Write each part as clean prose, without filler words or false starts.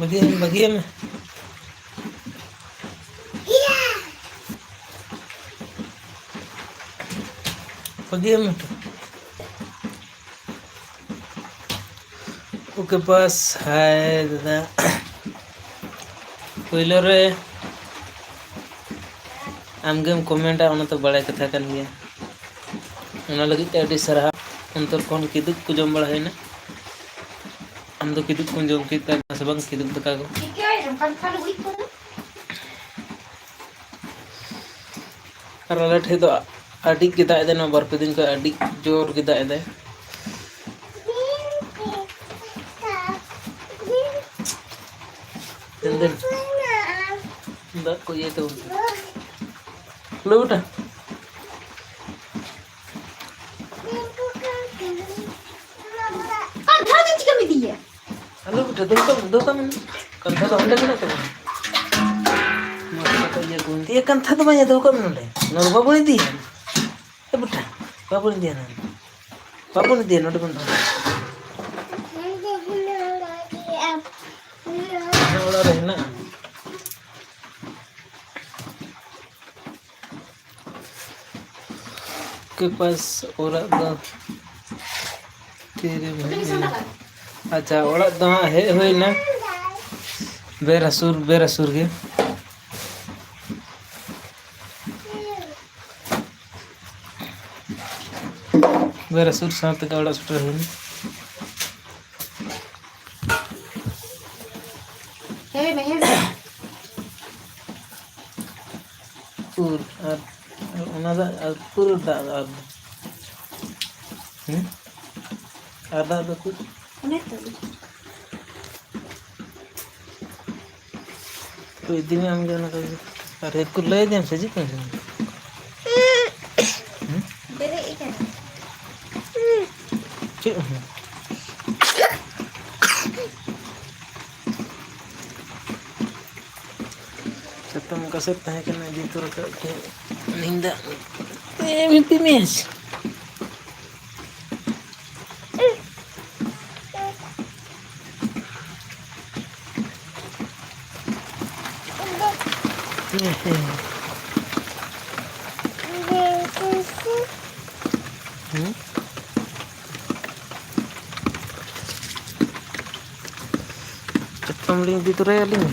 bagian bagian bagian okay पास हाय दादा पहिलो रे आमगेम कमेंटा ओना तो बड़ा कथा कान गया ओना लगी ते अडी सरहा अंतर कोन किदुक को जम बड़ा है ना हम तो किदुक को जम किता से बंग किदुक दका को अरे ठे तो अडी के दाय देना बार पे दिन को अडी जोर के दाय दे दिन दा को ये तो लो बेटा हेलो बेटा दो कम कंथा तो हंडे ना तो मत ये गुंती ये कंथा तो मैं दो कम नले न बाबू ने दिया ए बेटा बाबू ने दिया नोट बंद ओला रहना के पास और तेरे भाई अच्छा ओड़ा तो हे होई ना बेरसुर के बेरसुर साथ का ओड़ा सुटर है पूर ओना पूर दा ada tuh तो इतनी हम जाना कभी अरे कुछ ले जाएं सजी कौन सा बेरे एक है ठीक तुम कैसे तहे कि मैं जीतूर के निंदा MP match Cepat beli di tureling.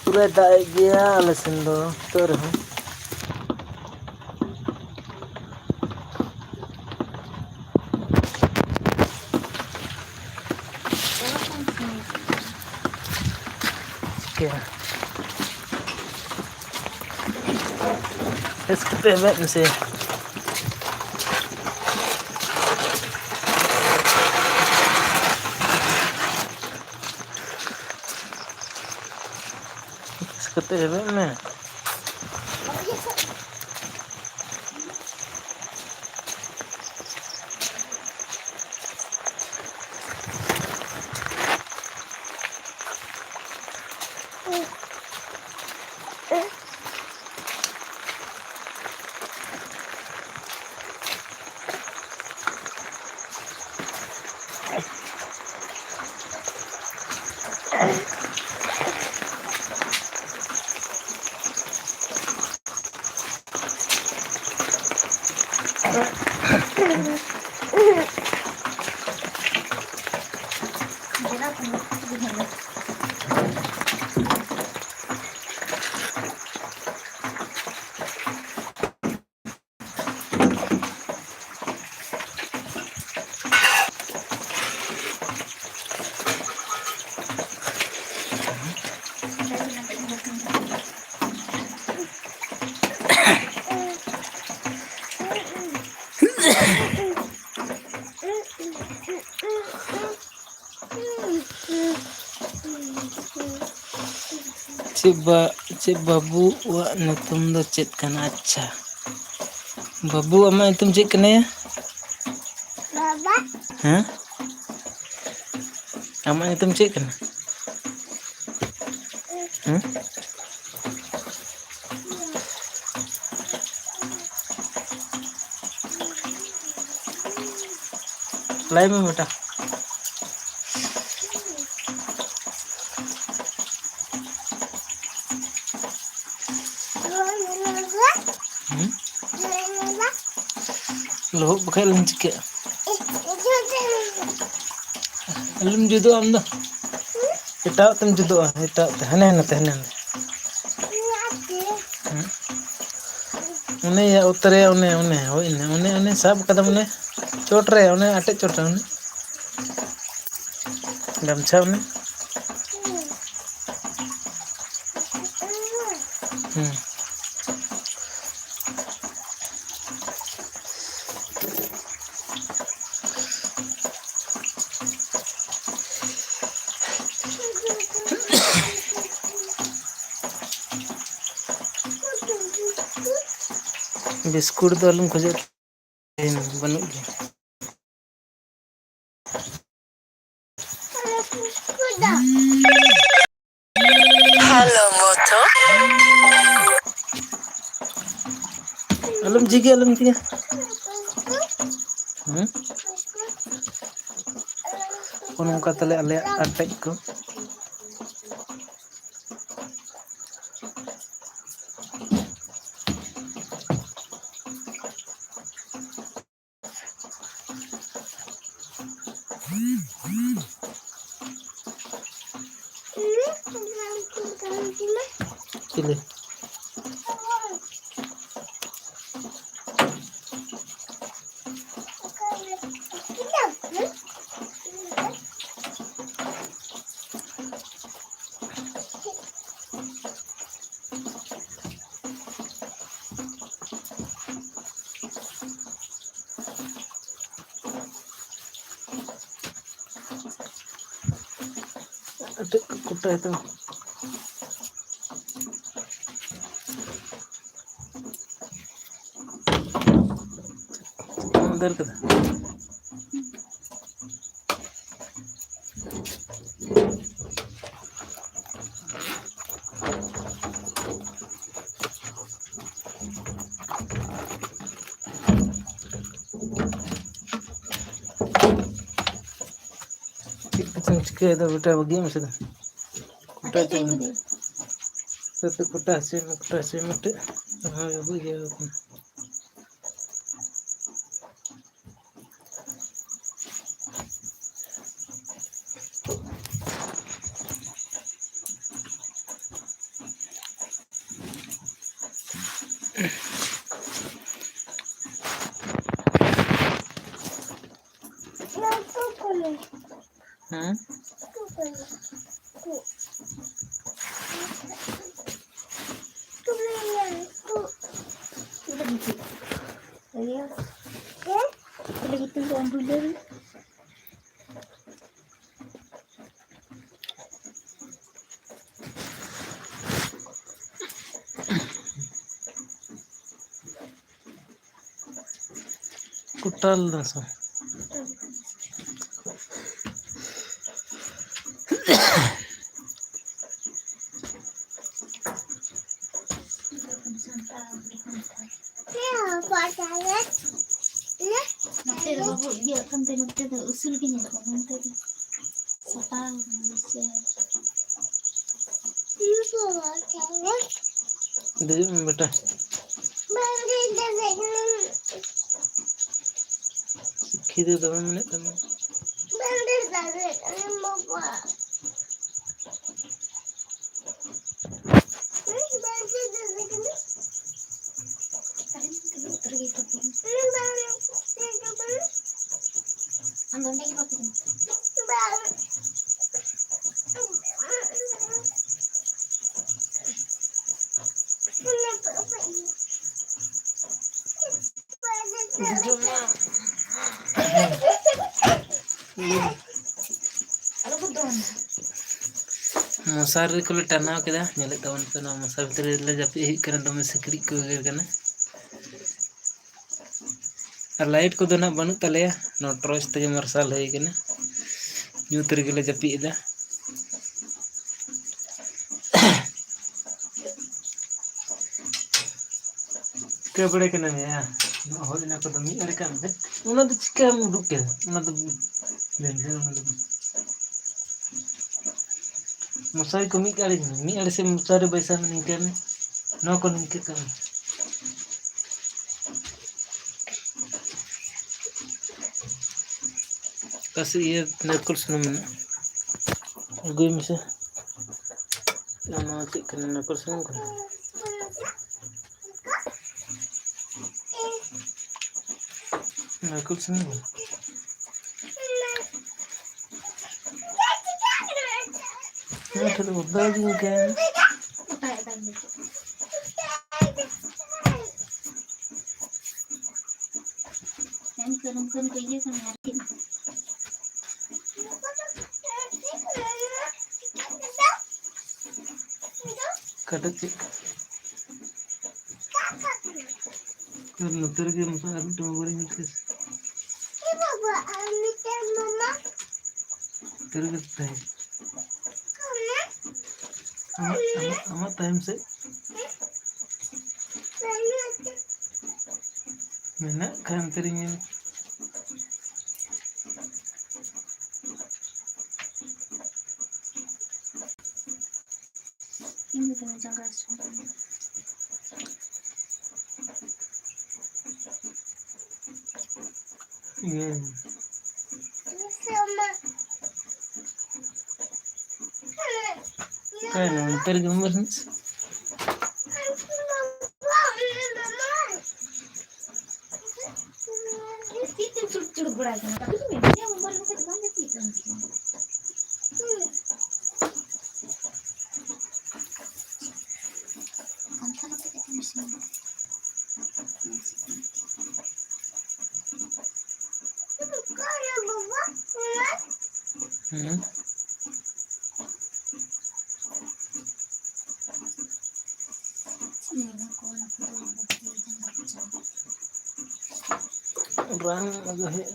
Pura dah dia alasan do tur. क्या? इसके पेमेंट से इसके पेमेंट में चे बाबू नुतुम दो चेत कना अच्छा बाबू अमा नुतुम चेत कने बाबा हाँ अमा नुतुम चेत कना हाँ लाई में बेटा लोग बखाय लंच के अलम जुदो आम दो एटा तुम जुदो एटा हने हने उन्हें या उतरे उन्हें हो उन्हें सब कदम उन्हें चोट रहे उन्हें अटे चोट उन्हें गमछा उन्हें बिस्कुट तो अलम खोजे बनू हेलो मोटो अलम जिगे उनका तले अले अटैच को चले कुत्ता है तो अंदर कदा चिके तो बेटा बगी में से कुत्ता तो कुत्ता से मत हाँ ये भी है हाँ कुटाल दसो usul gini loh nanti sekarang दे बेटा सीखी दे दो मिनट तम मशारी को टानाव के नेले तबन पे मशा भितर जापी दमे सिकड़ी को गेर कना और लाइट को ना बनू तले नो टॉर्च ते मार्शल है कना ᱧᱩᱛ ᱨᱮᱜᱮᱞᱮ ᱡᱟᱹᱯᱤᱫ ᱮᱫᱟ ᱪᱤᱠᱟᱹ ᱵᱟᱲᱮ ᱠᱟᱱᱟ ᱭᱟ ᱦᱚᱲ ᱤᱱᱟᱹ ᱠᱚᱫᱚ ᱢᱤᱫ ᱟᱹᱲᱤ ᱠᱟᱱ ᱫᱮ ᱚᱱᱟ ᱫᱚ ᱪᱤᱠᱟᱹᱢ ᱩᱰᱩᱠ ᱠᱮᱫᱟ ᱚᱱᱟ ᱫᱚ मशारी को मी आड़े से मशारी बैसा में निकल न को निकल कर kasi ये नरकुल सुनो में गुई में से ना चेक करने नरकुल सुनो कर नरकुल सुनो ना तो उधर भी क्या Kan kayaknya kan yakin. कटक चेक कर नतर के मसा अभी तो बोरी निकल ये बाबा आने के मम्मा तेरे के टाइम हम टाइम से मैंने काम करेंगे Ini dengan jaga suhu. Kayak nonton gambar nih. Itu curut-curut beragam, tapi dia membuat kita banyak itu. Antara kita mesin. Rang agak ya,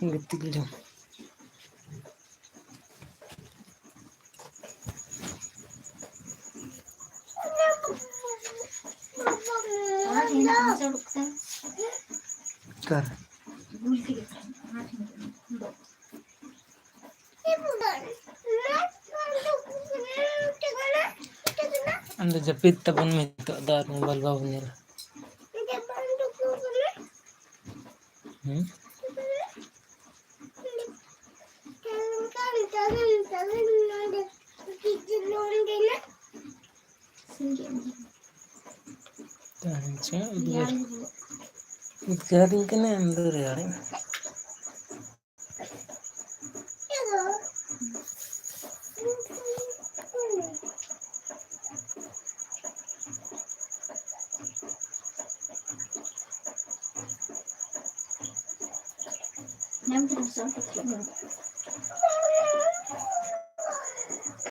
ngerti gitu. Kar. Anda japit tabun minta dar mobile bawa ni lah. Garing kena अंदर यार Yang terus